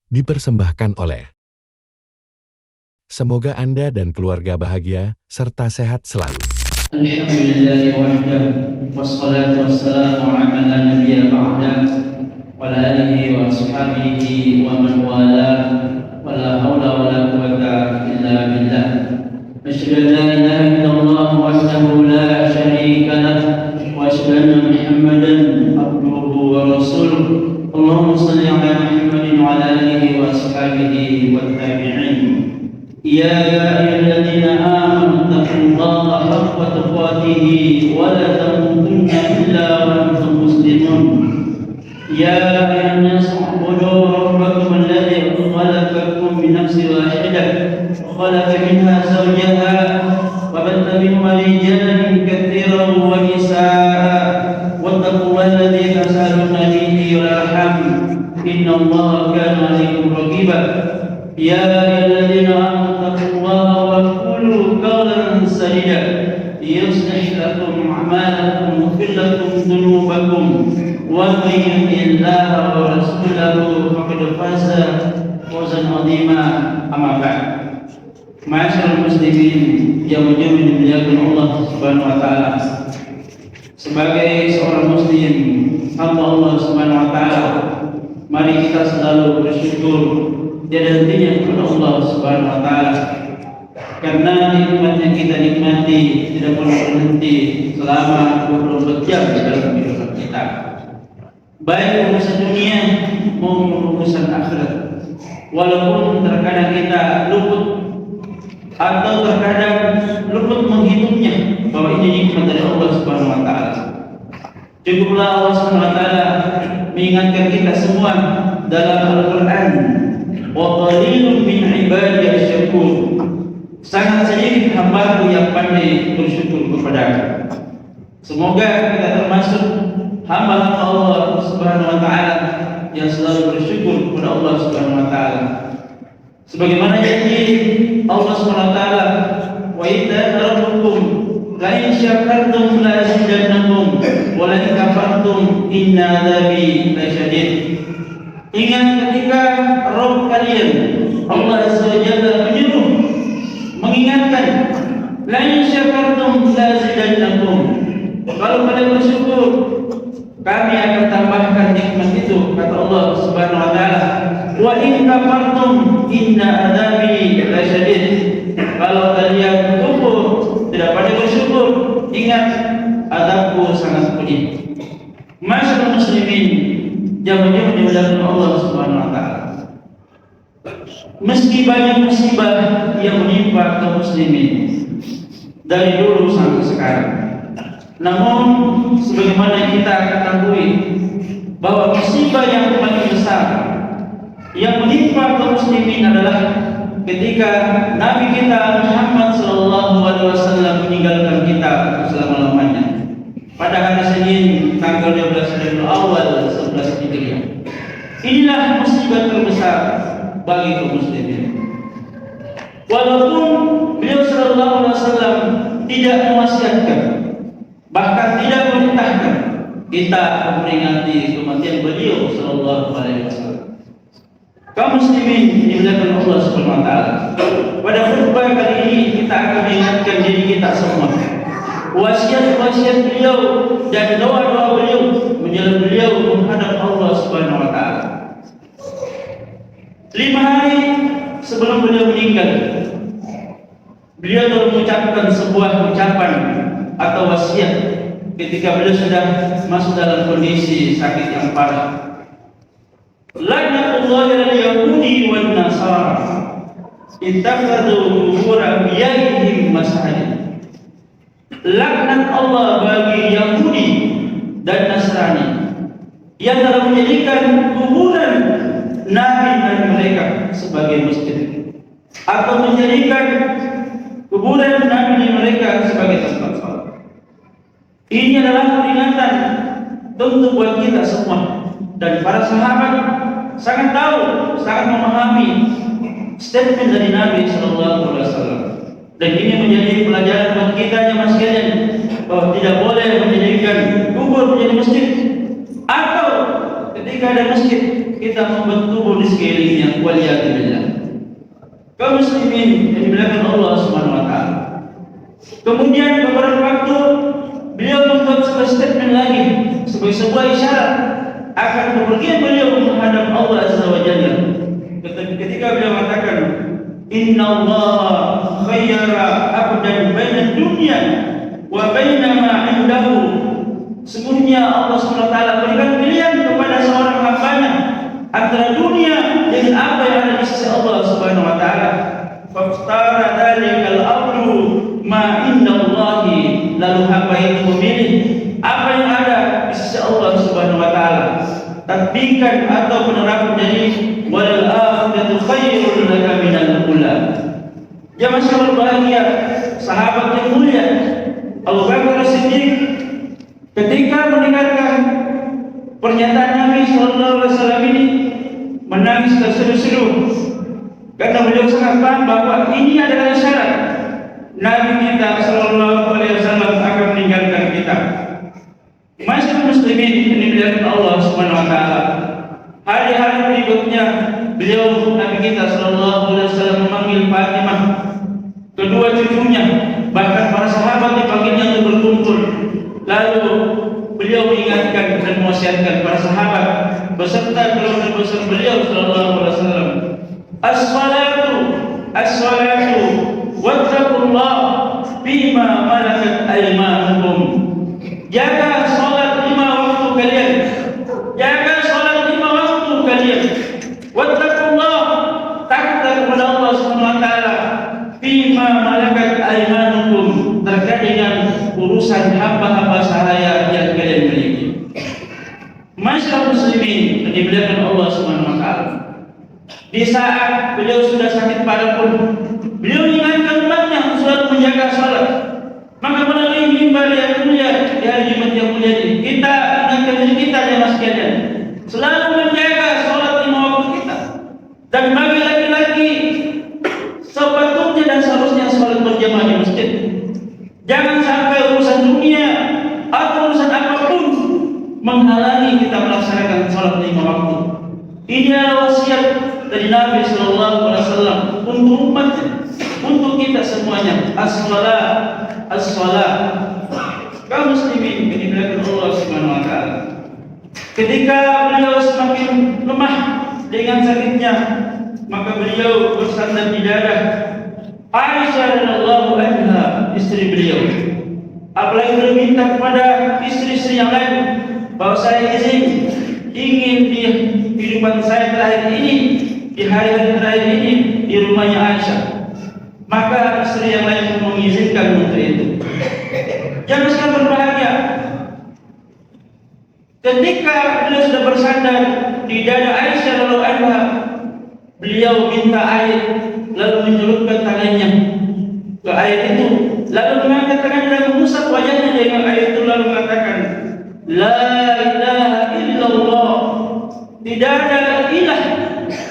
dipersembahkan oleh. Semoga Anda dan keluarga bahagia serta sehat selalu. Alhamdulillahi wahdahu wassalatu wassalamu ala man la nabiyya ba'dahu wa ala alihi wa ashabihi wa man wala wa la hawla wa la quwwata illa billah. Asyhadu an la ilaha illallah wahdahu la syarika lah wa asyhadu anna Muhammadan abduhu wa rasuluh. Allahumma shalli ala Muhammadin wa ala alihi wa ashabihi wa tabi'in. Ya ayyuhalladzina amanu taqullaha haqqa tuqatih wa la tamutunna illa wa antum muslimun. Ya ayyuhan nas u'budu rabbakum alladzi khalaqakum min nafsin wahidah wa khalaqa minha zawjaha wa batha minhuma rijalan katsiran wa nisaa'a wattaqullaha alladzi tasaaluna bihi wal arham innallaha kana 'alaykum raqiba. Ya ayyuhalladzina amanu taqullaha wa qulu qawlan sadida yuslih lakum a'malakum wa yaghfir lakum dhunubakum wa may yuti'illaha wa rasulahu faqad faza fawzan 'azima. Amma ba'd. Ma'asyiral muslimin yang dimuliakan Allah Subhanahu wa taala. Sebagai seorang muslim, hamba Allah Subhanahu wa taala, mari kita selalu bersyukur dan hentinya kepada Allah Subhanahu wa taala. Karena nikmat yang kita nikmati tidak pernah berhenti selama 24 jam dalam kehidupan kita. Baik urusan dunia maupun urusan akhirat. Walaupun terkadang kita luput atau terkadang luput menghitungnya bahwa ini nikmat dari Allah Subhanahu wa taala. Cukuplah Allah Subhanahu wa taala mengingatkan kita semua dalam Al-Qur'an, wa qalilun min ibadiyas syakur. Sangat sedikit hamba-Ku yang pandai bersyukur kepadaku. Semoga kita termasuk hamba-hamba Allah Subhanahu wa taala yang selalu bersyukur kepada Allah Subhanahu wa taala. Sebagaimana janji Allah Subhanahu wa taala, wa idza rabbukum la in syakartum la azidannakum wa la in kafartum inna adzabi lasyadid. Ingat ketika Rabb kalian Allah Azza wa Jalla menyuruh, mengingatkan, la in syakartum la azidannakum. Kalau kalian bersyukur, kami akan tambahkan nikmat itu, kata Allah Subhanahu wa taala. Wa in kafartum inna adzabi lasyadid. Kalau kalian kufur, tidak pandai bersyukur, ingat azabku sangat pedih. Masyaallah muslimin, jamaah dimuliakan Allah Subhanahu wa taala. Meski banyak musibah yang menimpa kaum muslimin dari dulu sampai sekarang, namun sebagaimana kita ketahui bahwa musibah yang paling besar yang menimpa kaum muslimin adalah ketika Nabi kita Muhammad SAW meninggalkan kita selama-lamanya pada hari Senin tanggal 12 Rabiul Awal 11 Hijriah. Inilah musibah terbesar bagi kaum muslimin. Walaupun beliau sallallahu alaihi wasallam tidak mewasiatkan, bahkan tidak memerintahkan kita memperingati kematian beliau sallallahu alaihi wasallam. Kaum muslimin dimuliakan Allah Subhanahu wa taala. Pada khutbah kali ini kita akan mengingatkan diri kita semua. Wasiat-wasiat beliau dan doa-doa beliau menjelang beliau menghadap Allah Subhanahu wa taala. 5 hari sebelum beliau meninggal, beliau telah mengucapkan sebuah ucapan atau wasiat ketika beliau sudah masuk dalam kondisi sakit yang parah. Laknatullahi alal yahudi wan nasara ittakhadhu qubur anbiya'ihim masajid. Laknat Allah bagi Yahudi dan Nasrani yang telah menjadikan kuburan nabi-nabi mereka sebagai masjid, atau menjadikan kuburan nabi mereka sebagai tempat salat. Ini adalah peringatan tentu buat kita semua, dan para sahabat sangat tahu, sangat memahami statement dari Nabi Sallallahu Alaihi Wasallam. Dan ini menjadi pelajaran buat kita jemaah sekalian, bahwa tidak boleh menjadikan kubur menjadi masjid, atau ketika ada masjid kita membentuk tubuh di sekelilingnya. Waliyadzubillah. Kaum muslimin yang dimuliakan Allah Subhanahu wa taala. Kemudian beberapa waktu beliau membuat sebuah statement lagi sebagai sebuah isyarat akan kepergian beliau menghadap Allah Azza wa Jalla. Ketika beliau mengatakan, Inna Allah khayyara abdan baina dunya wa baina ma indahu. Sesungguhnya Allah SWT berikan pilihan kepada seorang hambanya antara dunia dengan apa yang ada di sisi Allah Subhanahu wa taala. Faftara dzalikal amru ma indallahi, lalu hamba itu memilih apa yang ada di sisi Allah Subhanahu wa taala. Tatbikan atau menerapkan jadi wal akhiratu khairul laka minal ula. Ya masyaallah bahagia, sahabat yang mulia Abu Bakar As-Siddiq ketika mendengarkan pernyataan Nabi sallallahu alaihi wasallam ini menangis terseru-seru karena beliau sangat paham bahwa ini adalah syarat Nabi kita sallallahu alaihi wasallam akan meninggalkan kita. Masyaallah muslimin yang dimuliakan Allah Subhanahu wa taala. Hari-hari berikutnya beliau Nabi kita sallallahu alaihi wasallam memanggil Fatimah, kedua cucunya, bahkan para sahabat dipanggilnya untuk berkumpul. Lalu beliau mengingatkan dan mewasiatkan para sahabat beserta keluarga besar beliau sallallahu alaihi wasallam, as-salatu wattaqullah bima malakat aymanukum. Jaga salat 5 waktu kalian. Jaga salat 5 waktu kalian. Wattaqullah, takutlah kepada Allah Subhanahu wa taala bima malakat aymanukum, terkait dengan urusan hamba-hamba sahaya yang kalian miliki. Masyaallah muslimin yang dimuliakan Allah Subhanahu wa taala. Di saat beliau sudah sakit parah pun beliau mengingatkan umatnya untuk selalu menjaga salat. Maka melalui mimbar yang mulia di hari Jumat yang mulia ini, kita ingatkan diri kita jemaah sekalian selalu menjaga salat 5 waktu kita. Dan bagi laki-laki sepatutnya dan seharusnya salat berjamaah di masjid. Jangan sampai urusan dunia atau urusan apapun menghalangi kita melaksanakan salat 5 waktu. Ini adalah wasiat dari Nabi sallallahu alaihi wasallam untuk umatnya, untuk kita semuanya. As-shalah. Kaum muslimin yang dimuliakan Allah Subhanahu wa taala. Ketika beliau semakin lemah dengan sakitnya, maka beliau bersandar di dada Aisyah radhiyallahu anha, istri beliau. Apalagi beliau minta kepada istri-istri yang lain bahwa saya ingin di kehidupan saya terakhir ini, di hari-hari terakhir ini di rumahnya Aisyah. Maka istri yang lain pun mengizinkan untuk itu. Jangan sekali berbahagia. Ketika beliau sudah bersandar di dada Aisyah radhiyallahu anha, beliau minta air, lalu mencelupkan tangannya ke air itu, lalu mengangkat tangannya dan mengusap wajahnya dengan air itu, lalu mengatakan, La ilaha illallah, tidak ada ilah,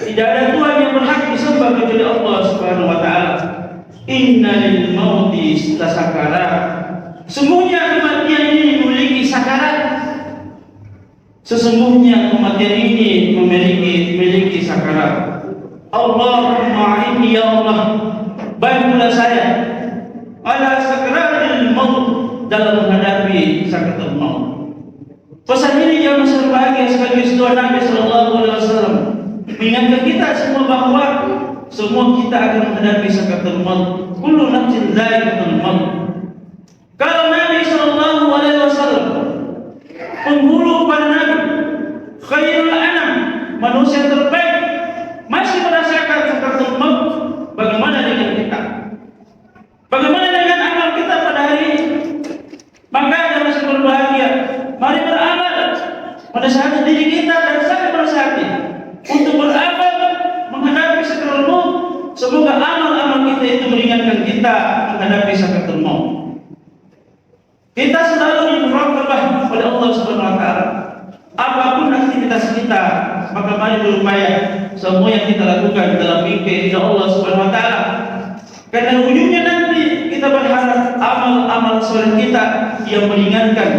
tidak ada Tuhan yang berhak disembah kecuali Allah Subhanahu wa taala. Inna lil mauti lasakarat. Sesungguhnya kematian ini memiliki sakarat. Sesungguhnya kematian ini memiliki sakarat. Allahumma inni ya Allah, bantulah saya ala sakaratil maut, dalam menghadapi sakaratul maut. Pesan ini yang berbahagia sekaligus doa Nabi sallallahu alaihi wasallam mengingatkan kita semua bahwa semua kita akan menghadapi sakaratul maut. Kullu nafsin dha'iqatul maut. Kalau Nabi sallallahu alaihi wasallam, penghulu para nabi, khairul anam, manusia terbaik, masih merasakan sakaratul maut, bagaimana dengan kita? Bagaimana dengan amal kita pada hari ini? Maka jangan masih berbahagia. Mari beramal, menasihati diri kita dan saling menasihati untuk beramal menghadapi sakaratul maut. Semoga amal-amal kita itu meringankan kita menghadapi sakaratul maut. Kita selalu diberkati oleh Allah Subhanahu wa taala. Apapun aktivitas kita, maka mari berupaya semua yang kita lakukan dalam mimpi Allah Subhanahu wa taala. Karena ujungnya nanti kita berharap amal-amal soleh kita yang meringankan.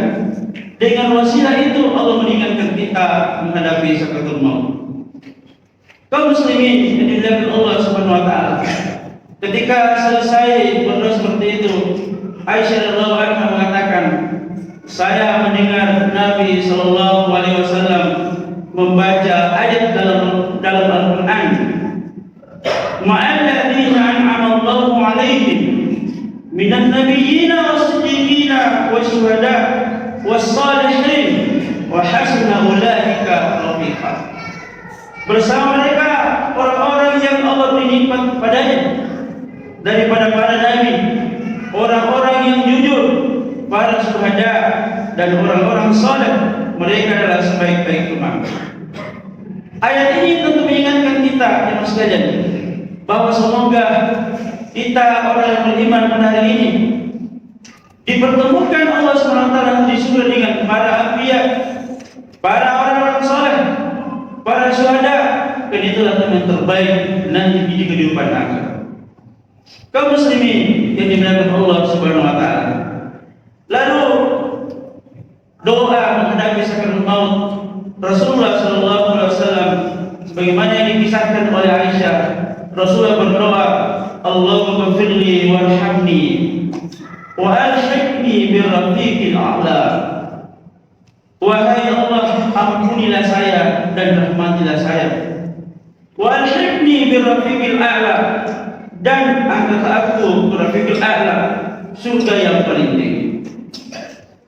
Dengan wasilah itu Allah meringankan kita menghadapi sakaratul maut. Kaum muslimin yang dimuliakan Allah Subhanahu wa taala. Ketika selesai berdoa seperti itu, Aisyah radhiyallahu anha mengatakan, saya mendengar Nabi sallallahu alaihi wasallam membaca ayat dalam Al-Qur'an, ma'alladzina an'ama Allahu 'alaihim minan nabiyyina was-siddiqina wasyuhada was-salihin wa hasuna ulaika rafiqa. Bersama mereka orang-orang yang Allah beri nikmat padanya daripada para nabi, orang-orang yang jujur, para syuhada, dan orang-orang saleh. Mereka adalah sebaik-baik umat. Ayat ini tentu mengingatkan kita yang sekalian bahwa semoga kita orang yang beriman pada hari ini dipertemukan Allah SWT di surga dengan para anbiya, para orang-orang saleh, para syuhada, dan itulah yang terbaik nanti di kehidupan akhirat. Kaum muslimin yang dimuliakan Allah Subhanahu wa taala. Lalu doa menghadapi sakaratul maut Rasulullah sallallahu alaihi wasallam sebagaimana yang dikisahkan oleh Aisyah, Rasulullah berdoa, Allahumma firli warhamni wa alhiqni birrafiqil a'la. Wahai Allah, ampunilah saya dan rahmatilah saya. Wa alhiqni birrafiqil a'la, dan angkat aku birrafiqil a'la, surga yang paling tinggi.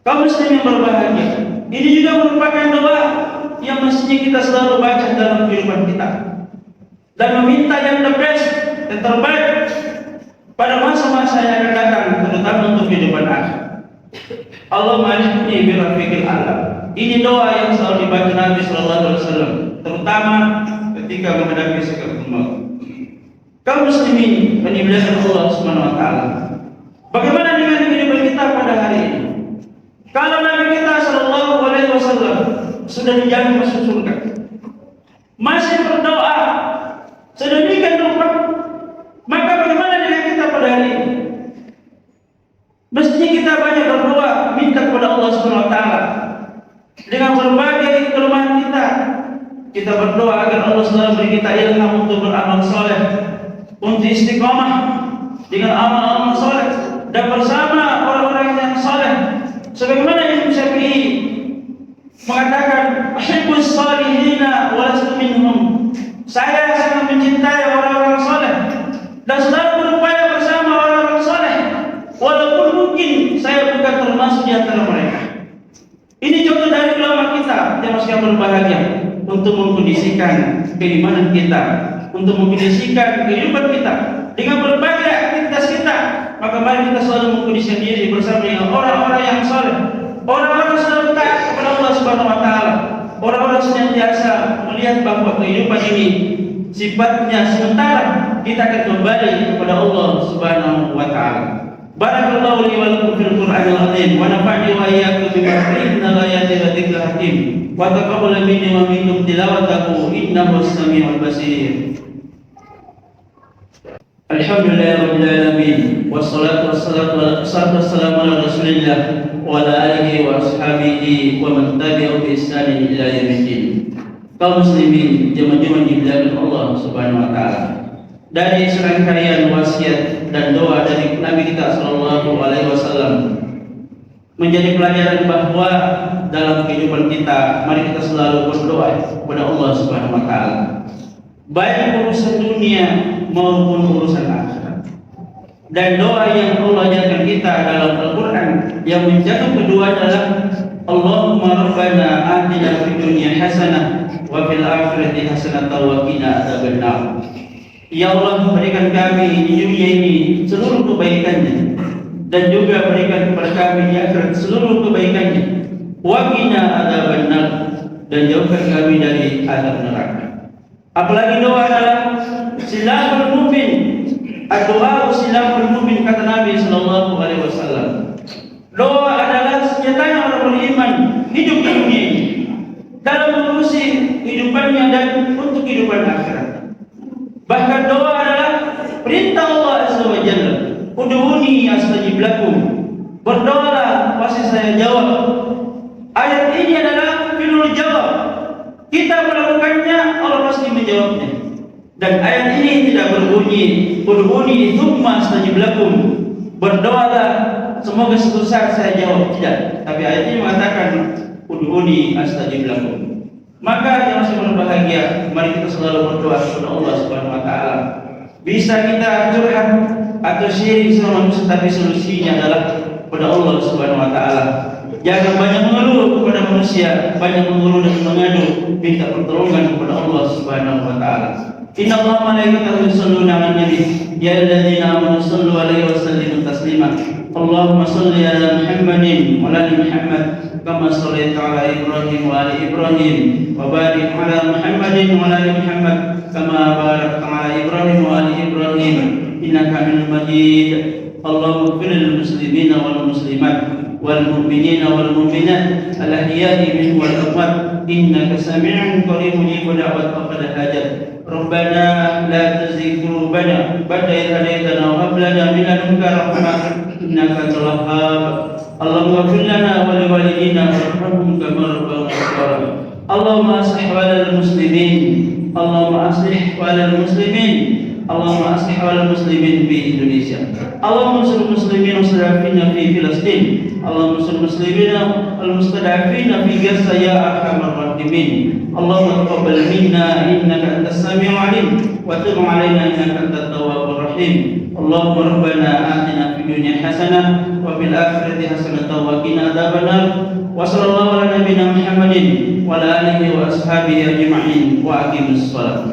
Kaum muslim yang berbahagia, ini juga merupakan doa yang mestinya kita selalu baca dalam kehidupan kita dan meminta yang terbaik, yang terbaik pada masa-masa yang akan datang, terutama untuk kehidupan akhir. Allahumma alhiqni birrafiqil a'la. Ini doa yang selalu dibaca Nabi sallallahu alaihi wasallam, terutama ketika menghadapi sakaratul maut. Kaum muslimin yang dimuliakan Allah Subhanahu wa taala. Bagaimana dengan kehidupan kita pada hari ini? Kalau Nabi kita sallallahu alaihi wasallam sudah dijamin masuk surga, masih berdoa sedemikian rupa, maka bagaimana dengan kita pada hari ini? Mestinya kita banyak berdoa, minta kepada Allah Subhanahu wa taala dengan berbagai kelemahan kita. Kita berdoa agar Allah selalu beri kita ilham untuk beramal saleh, untuk istiqamah dengan amal-amal saleh dan bersama orang-orang yang saleh. Sebagaimana Imam Syafi'i mengatakan, "Ahibbus salihina wa lastu minhum." Saya sangat mencintai orang-orang saleh dan selalu berupaya bersama orang-orang saleh, walaupun mungkin saya bukan termasuk di antara mereka. Ini contoh dari ulama kita yang masih berbahagia untuk mengkondisikan keimanan kita, untuk mengkondisikan kehidupan kita dengan berbagai aktivitas kita. Maka mari kita selalu mengkondisikan diri bersama dengan orang-orang yang saleh, orang-orang selalu taat kepada Allah Subhanahu wa taala, orang-orang senantiasa melihat bahwa kehidupan ini sifatnya sementara, kita akan kembali kepada Allah Subhanahu wa taala. Barakallahu li wa lakum fil Qur'anil azim wa nafa'ni wa iyyakum bima fihi min ayati wa dzikril hakim wa taqabbal minni wa minkum tilawatahu innahu as-sami'ul basir. Alhamdulillahirabbil alamin wassalatu wassalamu ala Rasulillah wa ala alihi wa ashabihi wa man tabi'ahu bi ihsanin ila yaumiddin. Kaum muslimin jemaah-jemaah dimuliakan Allah Subhanahu wa taala. Dari serangkaian wasiat dan doa dari Nabi kita sallallahu alaihi wasallam menjadi pelajaran bahwa dalam kehidupan kita mari kita selalu berdoa kepada Allah Subhanahu wa taala, baik urusan dunia maupun urusan akhirat. Dan doa yang Allah ajarkan kita dalam Al-Qur'an yang mencakup kedua adalah Allahumma rabbana atina fid dunya hasanah wa fil akhirati hasanah wa qina adzabannar. Ya Allah, berikan kami di dunia ini seluruh kebaikannya dan juga berikan kepada kami di akhirat seluruh kebaikannya. Wa qina adzabannar, dan jauhkan kami dari azab neraka. Apalagi doa adalah silahul mu'min, doa silahul mu'min, kata Nabi sallallahu alaihi wasallam. Doa adalah senjatanya orang beriman hidup di dunia ini dalam mengurusi kehidupannya dan untuk kehidupan akhirat. Bahkan doa adalah perintah Allah Azza wa Jalla, ud'uni astajib lakum, berdoalah pasti saya jawab. Ayat ini adalah fi'lul jawab. Kita melakukannya, Allah pasti menjawabnya. ayat ini tidak berbunyi ud'uni tsumma astajib lakum, berdoalah semoga suatu saat saya jawab, tidak. Tapi ayat ini mengatakan ud'uni astajib lakum. Maka yang masih berbahagia, mari kita selalu berdoa kepada Allah Subhanahu wa taala. Bisa kita curhat atau sharing sama manusia, tapi solusinya adalah kepada Allah Subhanahu wa taala. Jangan banyak mengeluh kepada manusia, banyak mengeluh dan mengadu, minta pertolongan kepada Allah Subhanahu wa taala. Inna Allah malaikatahu yusholluna 'alan nabi, ya alladzina amanu shallu 'alaihi wa sallimu taslima. Allahumma shalli 'ala Muhammadin wa 'ala ali Muhammad kama shallaita 'ala Ibrahim wa 'ala Ibrahim wa barik 'ala Muhammadin wa 'ala ali Muhammad kama barakta 'ala Ibrahim wa 'ala Ibrahim innaka Hamidum Majid. Allahumma ighfir lil muslimina wal muslimat wal mu'minina wal mu'minat al ahya'i minhum wal amwat innaka sami'un qaribun mujibud da'wat faqad hajat. Rabbana la tuzigh qulubana ba'da idh hadaytana wa hab lana min ladunka rahmah innaka antal wahhab. Allahumma ighfir lana wa li walidina warhamhum kama rabbayana shaghira. Allahumma aslih walal muslimin, Allahumma aslih walal muslimin, Allahumma aslih walal muslimin fi Indonesia. Allahumma ansur muslimin mustada'afina fi Filastin. Allahumma ansur muslimin al-mustada'afina fi Gaza ya arhamar rahimin. Allahumma taqabbal minna innaka antas samiul alim wa tub 'alaina innaka antat tawwabur rahim. Allahumma rabbana atina fid dunya hasanah wa fil akhirati hasanah wa qina adzabannar. Wa sallallahu ala nabiyyina Muhammadin wa ala alihi wa ashabihi ajma'in wa aqimus shalah.